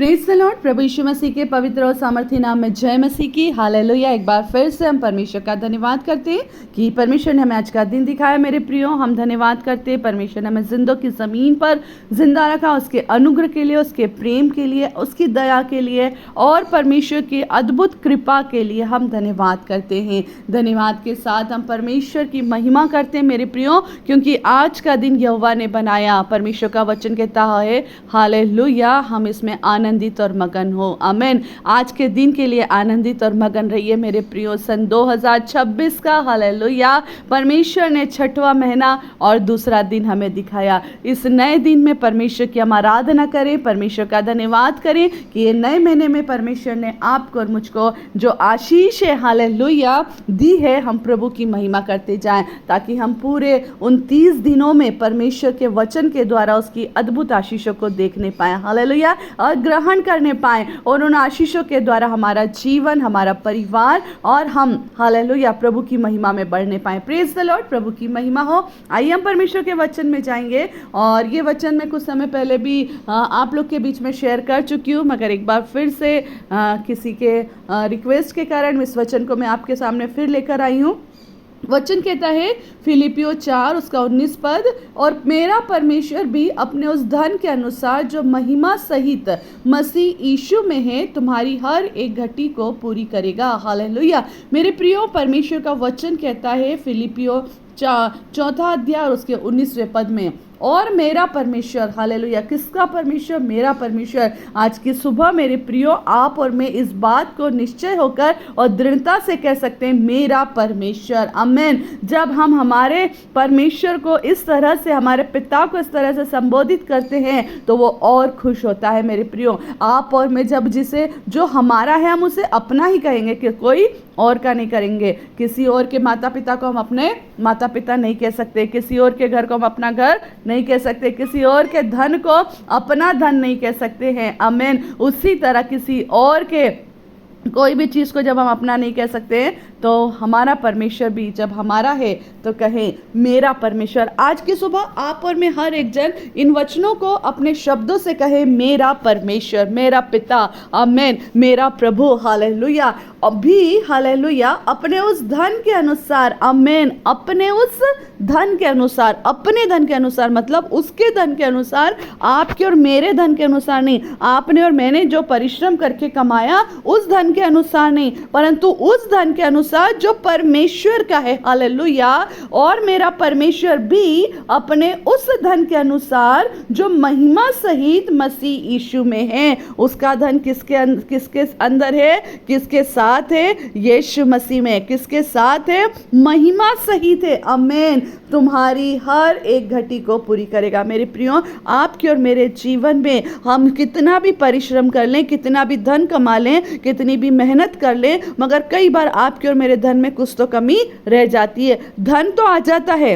Praise the lord. प्रभु यीशु मसीह के पवित्र और सामर्थी नाम में जय मसीह की। हालेलुया। एक बार फिर से हम परमेश्वर का धन्यवाद करते हैं कि परमेश्वर ने हमें आज का दिन दिखाया। मेरे प्रियो, हम धन्यवाद करते हैं परमेश्वर ने हमें जिंदों की ज़मीन पर जिंदा रखा, उसके अनुग्रह के लिए, उसके प्रेम के लिए, उसकी दया के लिए और परमेश्वर की अद्भुत कृपा के लिए हम धन्यवाद करते हैं। धन्यवाद के साथ हम परमेश्वर की महिमा करते हैं मेरे प्रियो, क्योंकि आज का दिन यहोवा ने बनाया। परमेश्वर का वचन कहता है हालेलुया, हम इसमें आनंदित और मगन हो। आमीन। आज के दिन के लिए आनंदित और मगन रहिए मेरे प्रियो। सन 2026 का हालेलुया परमेश्वर ने 6वां महीना और दूसरा दिन हमें दिखाया। इस नए दिन में परमेश्वर की हम आराधना करें, परमेश्वर का धन्यवाद करें कि ये नए महीने में परमेश्वर ने आपको और मुझको जो आशीष है हालेलुया दी है, हम प्रभु की महिमा करते जाएं, ताकि हम पूरे 29 दिनों में परमेश्वर के वचन के द्वारा उसकी अद्भुत आशीषों को देखने पाएं हालेलुया और ग्रहण करने पाएं, और उन आशीषों के द्वारा हमारा जीवन, हमारा परिवार और हम हालेलुया प्रभु की महिमा में बढ़ने पाएं। Praise the lord. प्रभु की महिमा हो। आइए हम परमेश्वर के वचन में जाएंगे, और ये वचन मैं कुछ समय पहले भी आप लोग के बीच में शेयर कर चुकी हूँ, मगर एक बार फिर से किसी के रिक्वेस्ट के कारण इस वचन को मैं आपके सामने फिर लेकर आई हूँ। वचन कहता है फिलिपियो 4 उसका 19 पद, और मेरा परमेश्वर भी अपने उस धन के अनुसार जो महिमा सहित मसीह यीशु में है तुम्हारी हर एक घटी को पूरी करेगा। हालेलुया। मेरे प्रियो, परमेश्वर का वचन कहता है फिलिपियो 4 अध्याय और उसके 19वें पद में, और मेरा परमेश्वर हालेलुया। किसका परमेश्वर? मेरा परमेश्वर। आज की सुबह मेरे प्रियो, आप और मैं इस बात को निश्चय होकर और दृढ़ता से कह सकते हैं, मेरा परमेश्वर। आमीन। जब हम हमारे परमेश्वर को इस तरह से, हमारे पिता को इस तरह से संबोधित करते हैं, तो वो और खुश होता है मेरे प्रियो। आप और मैं जब जिसे जो हमारा है हम उसे अपना ही कहेंगे, कि कोई और का नहीं करेंगे। किसी और के माता पिता को हम अपने माता पिता नहीं कह सकते, किसी और के घर को हम अपना घर नहीं कह सकते, किसी और के धन को अपना धन नहीं कह सकते हैं। आमीन। उसी तरह किसी और के कोई भी चीज़ को जब हम अपना नहीं कह सकते हैं, तो हमारा परमेश्वर भी जब हमारा है तो कहें मेरा परमेश्वर। आज की सुबह आप और मैं हर एक जन इन वचनों को अपने शब्दों से कहे, मेरा परमेश्वर, मेरा पिता, आमीन, मेरा प्रभु हालेलुया। अभी हालेलुया अपने उस धन के अनुसार, आमीन, अपने उस धन के अनुसार, अपने धन के अनुसार मतलब उसके धन के अनुसार, आपके और मेरे धन के अनुसार नहीं, आपने और मैंने जो परिश्रम करके कमाया उस धन के अनुसार नहीं, परंतु उस धन के अनुसार जो परमेश्वर का है। हालेलुया। और मेरा परमेश्वर भी अपने उस धन के अनुसार जो महिमा सहित मसीह यीशु में है, उसका धन किसके अंदर है, किसके साथ है? यीशु मसीह में। किसके साथ है? महिमा सहित है। आमीन। तुम्हारी हर एक घटी को पूरी करेगा। मेरे प्रियो, आपके और मेरे जीवन में हम कितना भी परिश्रम कर लें, कितना भी धन कमा लें, कितनी भी मेहनत कर लें, मगर कई बार आपके और मेरे धन में कुछ तो कमी रह जाती है। धन तो आ जाता है,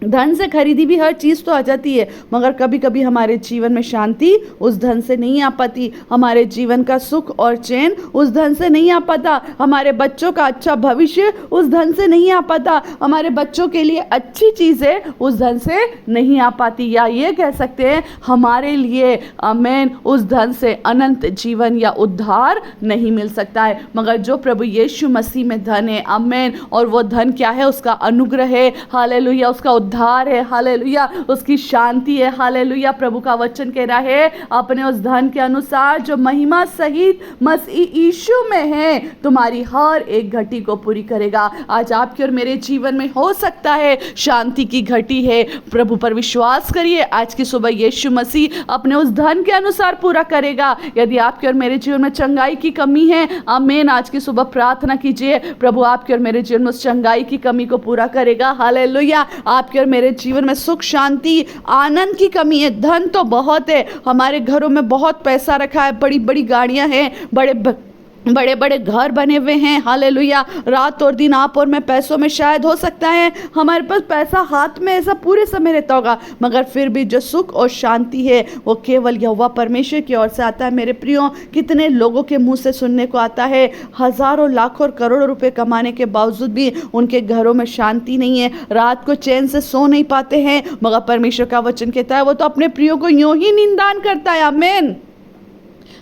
धन से खरीदी भी हर चीज़ तो आ जाती है, मगर कभी कभी हमारे जीवन में शांति उस धन से नहीं आ पाती, हमारे जीवन का सुख और चैन उस धन से नहीं आ पाता, हमारे बच्चों का अच्छा भविष्य उस धन से नहीं आ पाता, हमारे बच्चों के लिए अच्छी चीज़ें उस धन से नहीं आ पाती, या ये कह सकते हैं हमारे लिए आमीन उस धन से अनंत जीवन या उद्धार नहीं मिल सकता है। मगर जो प्रभु यीशु मसीह में धन है, आमीन, और वो धन क्या है? उसका अनुग्रह है हालेलुया, उसका उद्धार है हालेलुया, उसकी शांति है हालेलुया। प्रभु का वचन कह रहा है, अपने उस धन के अनुसार जो महिमा सहित मसीह यीशु में है तुम्हारी हर एक घटी को पूरी करेगा। आज आपके और मेरे जीवन में हो सकता है शांति की घटी है, प्रभु पर विश्वास करिए, आज की सुबह यीशु मसीह अपने उस धन के अनुसार पूरा करेगा। यदि आपके और मेरे जीवन में चंगाई की कमी है, आमीन, आज की सुबह प्रार्थना कीजिए, प्रभु आपके और मेरे जीवन में उस चंगाई की कमी को पूरा करेगा हालेलुया। आपके और मेरे जीवन में सुख, शांति, आनंद की कमी है। धन तो बहुत है, हमारे घरों में बहुत पैसा रखा है, बड़ी बड़ी गाड़ियां हैं, बड़े बड़े घर बने हुए हैं हालेलुया। रात और दिन आप और मैं पैसों में शायद हो सकता है हमारे पास पैसा हाथ में ऐसा पूरे समय रहता होगा, मगर फिर भी जो सुख और शांति है वो केवल यहोवा परमेश्वर की ओर से आता है। मेरे प्रियो, कितने लोगों के मुंह से सुनने को आता है, हजारों लाखों और करोड़ों रुपए कमाने के बावजूद भी उनके घरों में शांति नहीं है, रात को चैन से सो नहीं पाते हैं, मगर परमेश्वर का वचन कहता है वो तो अपने प्रियो को यूं ही निंदान करता है। आमीन।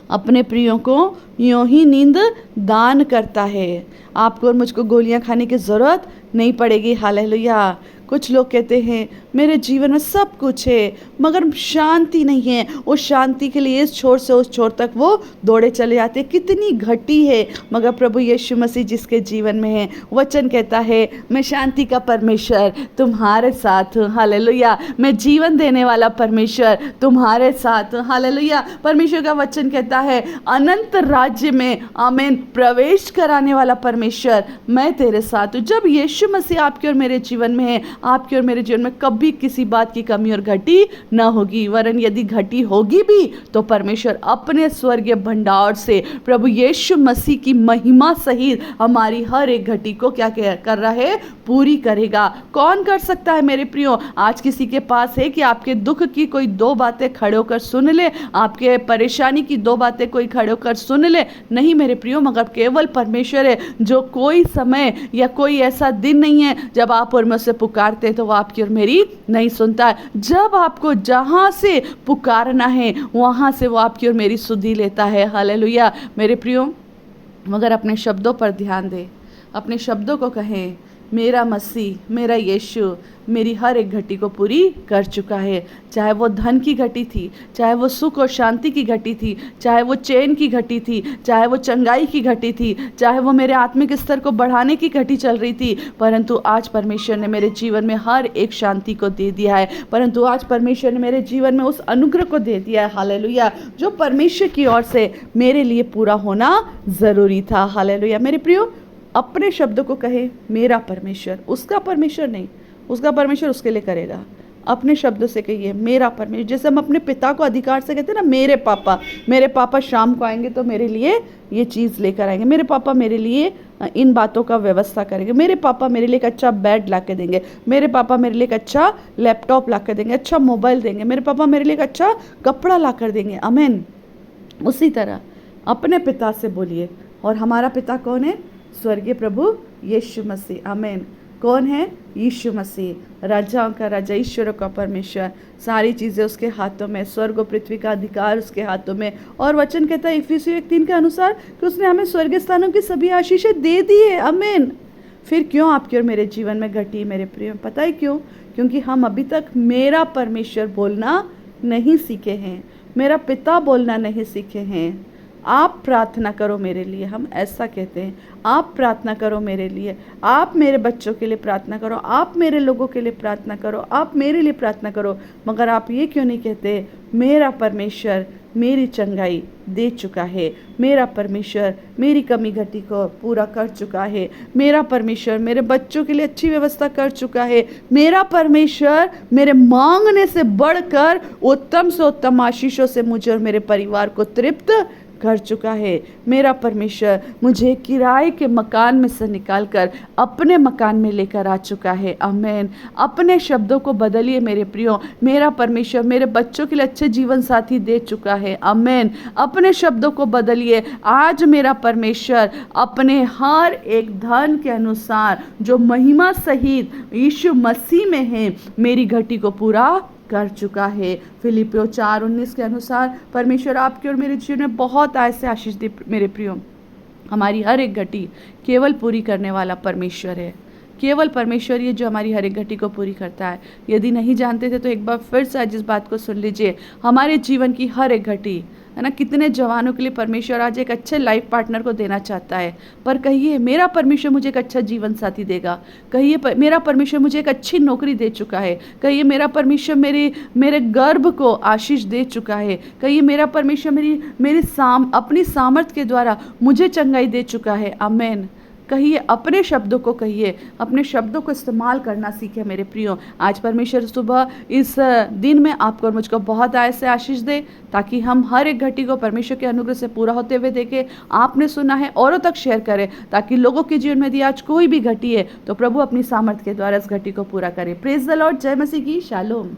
अपने प्रियों को यूं ही नींद दान करता है। आपको और मुझको गोलियां खाने की ज़रूरत नहीं पड़ेगी। हालेलुया। कुछ लोग कहते हैं मेरे जीवन में सब कुछ है मगर शांति नहीं है। उस शांति के लिए इस छोर से उस छोर तक वो दौड़े चले जाते हैं। कितनी घटी है। मगर प्रभु यीशु मसीह जिसके जीवन में है, वचन कहता है मैं शांति का परमेश्वर तुम्हारे साथ हूँ। हालेलुया। मैं जीवन देने वाला परमेश्वर तुम्हारे साथ हूँ। हालेलुया। परमेश्वर का वचन कहता है अनंत राज्य में आमीन प्रवेश कराने वाला परमेश्वर मैं तेरे साथ हूँ। जब यीशु मसीह आपके और मेरे जीवन में है, आपके और मेरे जीवन में कभी किसी बात की कमी और घटी न होगी। वरन यदि घटी होगी भी तो परमेश्वर अपने स्वर्गीय भंडार से प्रभु यीशु मसीह की महिमा सहित हमारी हर एक घटी को क्या कर रहा है, पूरी करेगा। कौन कर सकता है मेरे प्रियो? आज किसी के पास है कि आपके दुख की कोई दो बातें खड़े होकर सुन ले, आपके परेशानी की दो बातें कोई खड़े होकर सुन ले? नहीं मेरे प्रियो, मगर केवल परमेश्वर है जो कोई समय या कोई ऐसा दिन नहीं है जब आप और मैं उससे पुकारते हैं तो वो आपकी और मेरी नहीं सुनता है। जब आपको जहां से पुकारना है वहां से वो आपकी और मेरी सुधि लेता है। हालेलुया। मेरे प्रियो, मगर अपने शब्दों पर ध्यान दे, अपने शब्दों को कहें मेरा मसीह मेरा यीशु मेरी हर एक घटी को पूरी कर चुका है। चाहे वो धन की घटी थी, चाहे वो सुख और शांति की घटी थी, चाहे वो चैन की घटी थी, चाहे वो चंगाई की घटी थी, चाहे वो मेरे आत्मिक स्तर को बढ़ाने की घटी चल रही थी, परंतु आज परमेश्वर ने मेरे जीवन में हर एक शांति को दे दिया है। परंतु आज परमेश्वर ने मेरे जीवन में उस अनुग्रह को दे दिया है। हालेलुया। जो परमेश्वर की ओर से मेरे लिए पूरा होना ज़रूरी था। हालेलुया। मेरे प्रियो, अपने शब्दों को कहे मेरा परमेश्वर, उसका परमेश्वर नहीं, उसका परमेश्वर उसके लिए करेगा। अपने शब्दों से कहिए मेरा परमेश्वर। जैसे हम अपने पिता को अधिकार से कहते हैं ना, मेरे पापा शाम को आएंगे तो मेरे लिए ये चीज़ लेकर आएंगे, मेरे पापा मेरे लिए इन बातों का व्यवस्था करेंगे, मेरे पापा मेरे लिए एक अच्छा बेड ला के देंगे, मेरे पापा मेरे लिए एक अच्छा लैपटॉप ला कर देंगे, अच्छा मोबाइल देंगे, मेरे पापा मेरे लिए एक अच्छा कपड़ा ला कर देंगे। आमीन। उसी तरह अपने पिता से बोलिए। और हमारा पिता कौन है? स्वर्गीय प्रभु यीशु मसीह। आमीन। कौन है? यीशु मसीह, राजाओं का राजा, ईश्वरों का परमेश्वर। सारी चीज़ें उसके हाथों में, स्वर्ग और पृथ्वी का अधिकार उसके हाथों में। और वचन कहता है इफिसियों 1:3 के अनुसार कि उसने हमें स्वर्गीय स्थानों की सभी आशीषें दे दी है। आमीन। फिर क्यों आपके और मेरे जीवन में घटी मेरे प्रिय? पता है क्यों? क्योंकि हम अभी तक मेरा परमेश्वर बोलना नहीं सीखे हैं, मेरा पिता बोलना नहीं सीखे हैं। आप प्रार्थना करो मेरे लिए, हम ऐसा कहते हैं, आप प्रार्थना करो मेरे लिए, आप मेरे बच्चों के लिए प्रार्थना करो, आप मेरे लोगों के लिए प्रार्थना करो, आप मेरे लिए प्रार्थना करो। मगर आप ये क्यों नहीं कहते मेरा परमेश्वर मेरी चंगाई दे चुका है, मेरा परमेश्वर मेरी कमी घटी को पूरा कर चुका है, मेरा परमेश्वर मेरे बच्चों के लिए अच्छी व्यवस्था कर चुका है, मेरा परमेश्वर मेरे मांगने से बढ़कर उत्तम से उत्तम आशीषों से मुझे और मेरे परिवार को तृप्त कर चुका है। मेरा परमेश्वर मुझे किराए के मकान में से निकालकर अपने मकान में लेकर आ चुका है। आमीन। अपने शब्दों को बदलिए मेरे प्रियो। मेरा परमेश्वर मेरे बच्चों के लिए अच्छे जीवन साथी दे चुका है। आमीन। अपने शब्दों को बदलिए। आज मेरा परमेश्वर अपने हर एक धन के अनुसार जो महिमा सहित यीशु मसीह में है मेरी घटी को पूरा कर चुका है। फिलिपियों 4:19 के अनुसार परमेश्वर आपके और मेरे जीवन में बहुत ऐसे आशीष दे मेरे प्रियो। हमारी हर एक घटी केवल पूरी करने वाला परमेश्वर है। केवल परमेश्वर ये जो हमारी हर एक घटी को पूरी करता है। यदि नहीं जानते थे तो एक बार फिर से आज इस बात को सुन लीजिए। हमारे जीवन की हर एक घटी है ना, कितने जवानों के लिए परमेश्वर आज एक अच्छे लाइफ पार्टनर को देना चाहता है। पर कहिए मेरा परमेश्वर मुझे एक अच्छा जीवन साथी देगा। कहिए मेरा परमेश्वर मुझे एक अच्छी नौकरी दे चुका है। कहिए मेरा परमेश्वर मेरे गर्भ को आशीष दे चुका है। कहिए मेरा परमेश्वर अपनी सामर्थ्य के द्वारा मुझे चंगाई दे चुका है। आमीन। कहिए, अपने शब्दों को कहिए, अपने शब्दों को इस्तेमाल करना सीखे मेरे प्रियो। आज परमेश्वर सुबह इस दिन में आपको और मुझको बहुत ऐसे आशीष दे ताकि हम हर एक घटी को परमेश्वर के अनुग्रह से पूरा होते हुए देखें। आपने सुना है औरों तक शेयर करें ताकि लोगों के जीवन में यदि आज कोई भी घटी है तो प्रभु अपनी सामर्थ्य के द्वारा इस घटी को पूरा करे। Praise the Lord. जय मसीह की। शालोम।